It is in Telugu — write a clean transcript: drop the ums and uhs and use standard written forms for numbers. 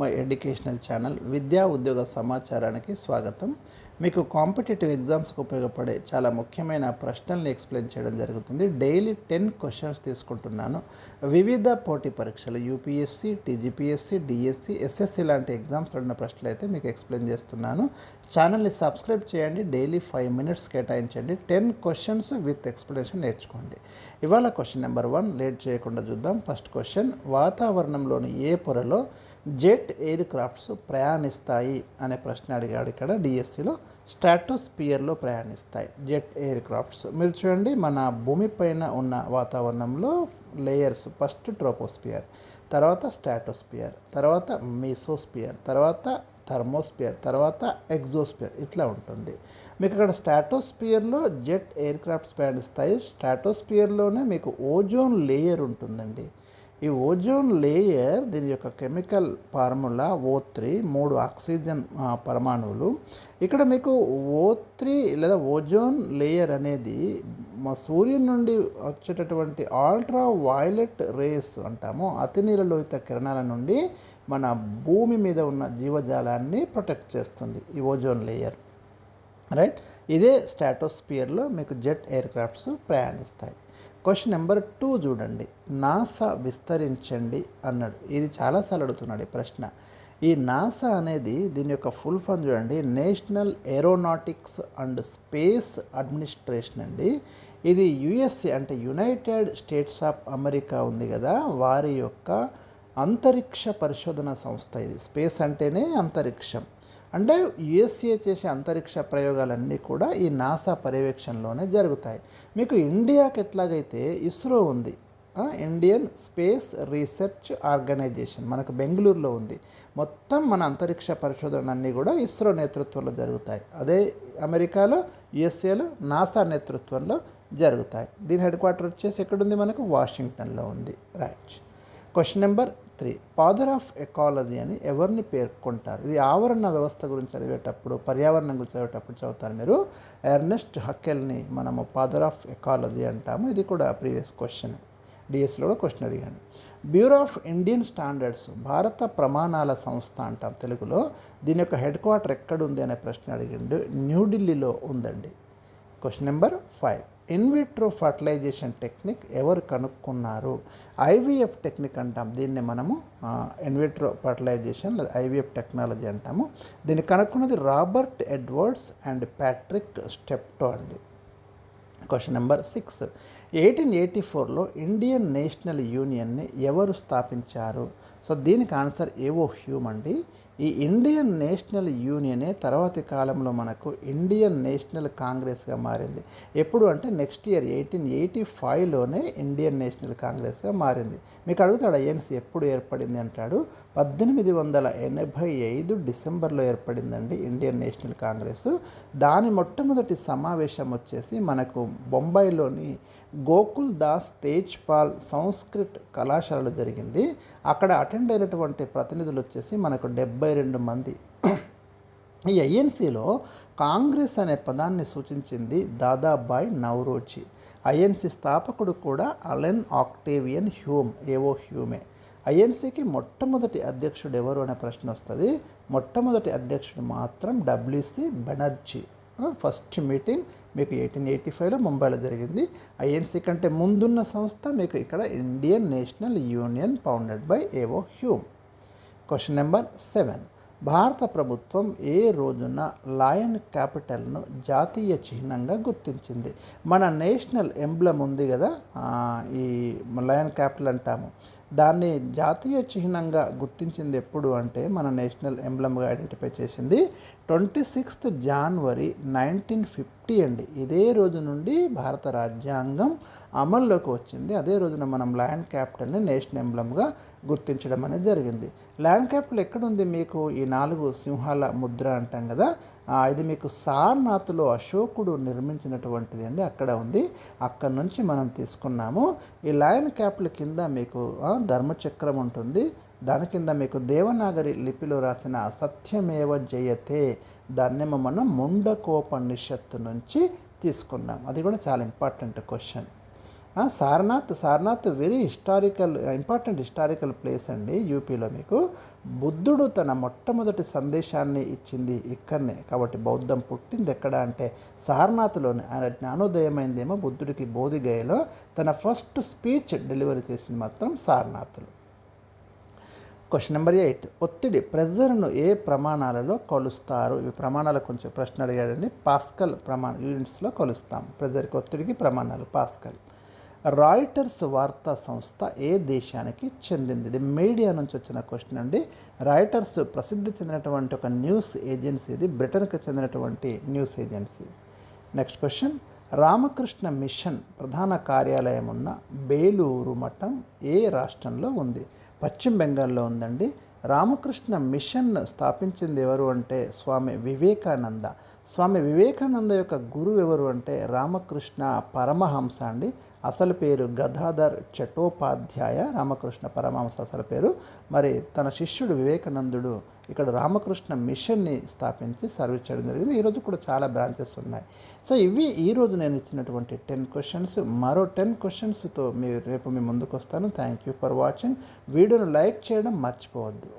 మై ఎడ్యుకేషనల్ ఛానల్ విద్యా ఉద్యోగ సమాచారానికి స్వాగతం. మీకు కాంపిటేటివ్ ఎగ్జామ్స్కి ఉపయోగపడే చాలా ముఖ్యమైన ప్రశ్నల్ని ఎక్స్ప్లెయిన్ చేయడం జరుగుతుంది. డైలీ 10 క్వశ్చన్స్ తీసుకుంటున్నాను. వివిధ పోటీ పరీక్షలు యూపీఎస్సీ, టీజీపీఎస్సీ, డిఎస్సి, ఎస్ఎస్సి లాంటి ఎగ్జామ్స్లో ఉన్న ప్రశ్నలు అయితే మీకు ఎక్స్ప్లెయిన్ చేస్తున్నాను. ఛానల్ని సబ్స్క్రైబ్ చేయండి. డైలీ 5 minutes కేటాయించండి. 10 క్వశ్చన్స్ విత్ ఎక్స్ప్లెనేషన్ నేర్చుకోండి. ఇవాళ క్వశ్చన్ నెంబర్ 1 లేట్ చేయకుండా చూద్దాం. ఫస్ట్ క్వశ్చన్, వాతావరణంలోని ఏ పొరలో జెట్ ఎయిర్ క్రాఫ్ట్స్ ప్రయాణిస్తాయి అనే ప్రశ్న అడిగాడు. ఇక్కడ డిఎస్సిలో స్ట్రాటోస్పియర్లో ప్రయాణిస్తాయి జెట్ ఎయిర్ క్రాఫ్ట్స్. మీరు చూడండి, మన భూమిపైన ఉన్న వాతావరణంలో లేయర్స్ ఫస్ట్ ట్రోపోస్పియర్, తర్వాత స్ట్రాటోస్పియర్, తర్వాత మీసోస్పియర్, తర్వాత థర్మోస్పియర్, తర్వాత ఎగ్జోస్పియర్, ఇట్లా ఉంటుంది. మీకు ఇక్కడ స్ట్రాటోస్పియర్లో జెట్ ఎయిర్ క్రాఫ్ట్స్ ప్రయాణిస్తాయి. స్ట్రాటోస్పియర్లోనే మీకు ఓజోన్ లేయర్ ఉంటుందండి. ఈ ఓజోన్ లేయర్, దీని యొక్క కెమికల్ ఫార్ములా O3, 3 ఆక్సిజన్ పరమాణువులు. ఇక్కడ మీకు O3 లేదా ఓజోన్ లేయర్ అనేది మా సూర్యుని నుండి వచ్చేటటువంటి అల్ట్రా వైలెట్ రేస్ అంటాము, అతినీలలోహిత కిరణాల నుండి మన భూమి మీద ఉన్న జీవజాలాన్ని ప్రొటెక్ట్ చేస్తుంది ఈ ఓజోన్ లేయర్, రైట్. ఇదే స్ట్రాటోస్పియర్లో మీకు జెట్ ఎయిర్ క్రాఫ్ట్స్ ప్రయాణిస్తాయి. క్వశ్చన్ నెంబర్ 2 చూడండి. నాసా విస్తరించండి అన్నాడు. ఇది చాలాసార్లు అడుగుతున్నాడు ఈ ప్రశ్న. ఈ నాసా అనేది దీని యొక్క ఫుల్ ఫామ్ చూడండి, national aeronautics and space administration అండి. ఇది యుఎస్ఏ అంటే యునైటెడ్ స్టేట్స్ ఆఫ్ అమెరికా ఉంది కదా, వారి యొక్క అంతరిక్ష పరిశోధన సంస్థ ఇది. స్పేస్ అంటేనే అంతరిక్షం. అంటే యుఎస్ఏ చేసే అంతరిక్ష ప్రయోగాలన్నీ కూడా ఈ నాసా పర్యవేక్షణలోనే జరుగుతాయి. మీకు ఇండియాకి ఎట్లాగైతే ఇస్రో ఉంది, ఇండియన్ స్పేస్ రీసెర్చ్ ఆర్గనైజేషన్ మనకు బెంగళూరులో ఉంది. మొత్తం మన అంతరిక్ష పరిశోధనలన్నీ కూడా ఇస్రో నేతృత్వంలో జరుగుతాయి. అదే అమెరికాలో, యుఎస్ఏలో నాసా నేతృత్వంలో జరుగుతాయి. దీని హెడ్ క్వార్టర్ వచ్చేసి ఎక్కడుంది, మనకు వాషింగ్టన్లో ఉంది, right. Question number 3, father of ecology అని ఎవరిని పేర్కొంటారు? ఇది ఆవరణ వ్యవస్థ గురించి చదివేటప్పుడు, పర్యావరణం గురించి చదివేటప్పుడు చదువుతారు మీరు. ఎర్నెస్ట్ హక్కెల్ని మనము ఫాదర్ ఆఫ్ ఎకాలజీ అంటాము. ఇది కూడా ప్రీవియస్ క్వశ్చన్, డిఎస్లో కూడా క్వశ్చన్ అడిగాను. బ్యూరో ఆఫ్ ఇండియన్ స్టాండర్డ్స్, భారత ప్రమాణాల సంస్థ అంటాం తెలుగులో. దీని యొక్క హెడ్ క్వార్టర్ ఎక్కడుంది అనే ప్రశ్న అడిగిండు. న్యూఢిల్లీలో ఉందండి. Question number 5, in vitro fertilization technique ఎవరు కనుక్కున్నారు? ఐవీఎఫ్ టెక్నిక్ అంటాం దీన్ని మనము. ఇన్విట్రో ఫర్టిలైజేషన్ లేదా ఐవీఎఫ్ టెక్నాలజీ అంటాము. దీన్ని కనుక్కున్నది Robert Edwards and Patrick Steptoe అండి. క్వశ్చన్ నెంబర్ 6, 1884లో ఇండియన్ నేషనల్ యూనియన్ని ఎవరు స్థాపించారు? సో దీనికి ఆన్సర్ ఏవో హ్యూమ్ అండి. ఈ ఇండియన్ నేషనల్ యూనియనే తర్వాతి కాలంలో మనకు ఇండియన్ నేషనల్ కాంగ్రెస్గా మారింది. ఎప్పుడు అంటే నెక్స్ట్ ఇయర్ 1885లోనే ఇండియన్ నేషనల్ కాంగ్రెస్గా మారింది. మీకు అడుగుతాడు ఐఎన్సీ ఎప్పుడు ఏర్పడింది అంటాడు. 1885 డిసెంబర్లో ఏర్పడిందండి ఇండియన్ నేషనల్ కాంగ్రెస్. దాని మొట్టమొదటి సమావేశం వచ్చేసి మనకు బొంబాయిలోని గోకుల్ దాస్ తేజ్పాల్ సంస్కృత్ కళాశాలలో జరిగింది. అక్కడ అటెండ్ అయినటువంటి ప్రతినిధులు వచ్చేసి మనకు 72 మంది. ఈ ఐఎన్సీలో కాంగ్రెస్ అనే పదాన్ని సూచించింది దాదాబాయ్ నౌరోజీ. ఐఎన్సీ స్థాపకుడు కూడా అలెన్ ఆక్టేవియన్ హ్యూమ్, ఏవో హ్యూమే. ఐఎన్సీకి మొట్టమొదటి అధ్యక్షుడు ఎవరు అనే ప్రశ్న వస్తుంది. మొట్టమొదటి అధ్యక్షుడు మాత్రం డబ్ల్యూసి బెనర్జీ. ఫస్ట్ మీటింగ్ మీకు 1885లో ముంబైలో జరిగింది. ఐఎన్సీ కంటే ముందున్న సంస్థ మీకు ఇక్కడ Indian national union founded by ఏవో హ్యూమ్. క్వశ్చన్ నెంబర్ 7, భారత ప్రభుత్వం ఏ రోజున లయన్ క్యాపిటల్ను జాతీయ చిహ్నంగా గుర్తించింది? మన నేషనల్ ఎంబ్లమ్ ఉంది కదా, ఈ లయన్ క్యాపిటల్ అంటాము, దాన్ని జాతీయ చిహ్నంగా గుర్తించింది ఎప్పుడు అంటే, మన నేషనల్ ఎంబ్లమ్గా ఐడెంటిఫై చేసింది 26 జనవరి 1950 అండి. ఇదే రోజు నుండి భారత రాజ్యాంగం అమల్లోకి వచ్చింది. అదే రోజున మనం లయన్ క్యాపిటల్ని నేషనల్ ఎంబ్లమ్గా గుర్తించడం అనేది జరిగింది. లయన్ క్యాపిటల్ ఎక్కడుంది? మీకు ఈ 4 సింహాల ముద్ర అంటాం కదా, ఇది మీకు సారనాథ్లో అశోకుడు నిర్మించినటువంటిది అండి, అక్కడ ఉంది. అక్కడ నుంచి మనం తీసుకున్నాము. ఈ లయన్ క్యాపిటల్ కింద మీకు ధర్మచక్రం ఉంటుంది. దాని కింద మీకు దేవనాగరి లిపిలో రాసిన సత్యమేవ జయతే, దాన్నేమో మనం ముండకోపనిషత్తు నుంచి తీసుకున్నాం. అది కూడా చాలా important question. Sarnath very important historical place అండి యూపీలో. మీకు బుద్ధుడు తన మొట్టమొదటి సందేశాన్ని ఇచ్చింది ఇక్కడనే. కాబట్టి బౌద్ధం పుట్టింది ఎక్కడ అంటే సారనాథ్లోనే. ఆయన జ్ఞానోదయమైందేమో బుద్ధుడికి బోధిగయలో. తన ఫస్ట్ స్పీచ్ డెలివరీ చేసింది మాత్రం సారనాథ్లో. క్వశ్చన్ నెంబర్ 8, ఒత్తిడి ప్రెజర్ను ఏ ప్రమాణాలలో కొలుస్తారు? ఇవి ప్రమాణాలు కొంచెం ప్రశ్న అడిగాడండి. పాస్కల్ యూనిట్స్లో కొలుస్తాం. ప్రెజర్కి ఒత్తిడికి ప్రమాణాలు పాస్కల్. రాయిటర్స్ వార్తా సంస్థ ఏ దేశానికి చెందింది? ఇది మీడియా నుంచి వచ్చిన క్వశ్చన్ అండి. రాయిటర్స్ ప్రసిద్ధి చెందినటువంటి ఒక న్యూస్ ఏజెన్సీ. ఇది బ్రిటన్కి చెందినటువంటి news agency. Next question, Ramakrishna mission ప్రధాన కార్యాలయం ఉన్న బేలూరు మఠం ఏ రాష్ట్రంలో ఉంది? పశ్చిమ బెంగాల్లో ఉందండి. రామకృష్ణ మిషన్ స్థాపించింది ఎవరు అంటే స్వామి వివేకానంద. స్వామి వివేకానంద యొక్క గురువు ఎవరు అంటే రామకృష్ణ పరమహంస అండి. అసలు పేరు గదాధర్ చటోపాధ్యాయ. రామకృష్ణ పరమహంస అసలు పేరు. మరి తన శిష్యుడు వివేకానందుడు ఇక్కడ రామకృష్ణ మిషన్ని స్థాపించి సర్వీస్ చేయడం జరిగింది. ఈరోజు కూడా చాలా బ్రాంచెస్ ఉన్నాయి. సో ఇవి ఈరోజు నేను ఇచ్చినటువంటి 10 క్వశ్చన్స్. మరో 10 క్వశ్చన్స్తో రేపు మీ ముందుకు వస్తాను. Thank you for watching. వీడియోను లైక్ చేయడం మర్చిపోవద్దు.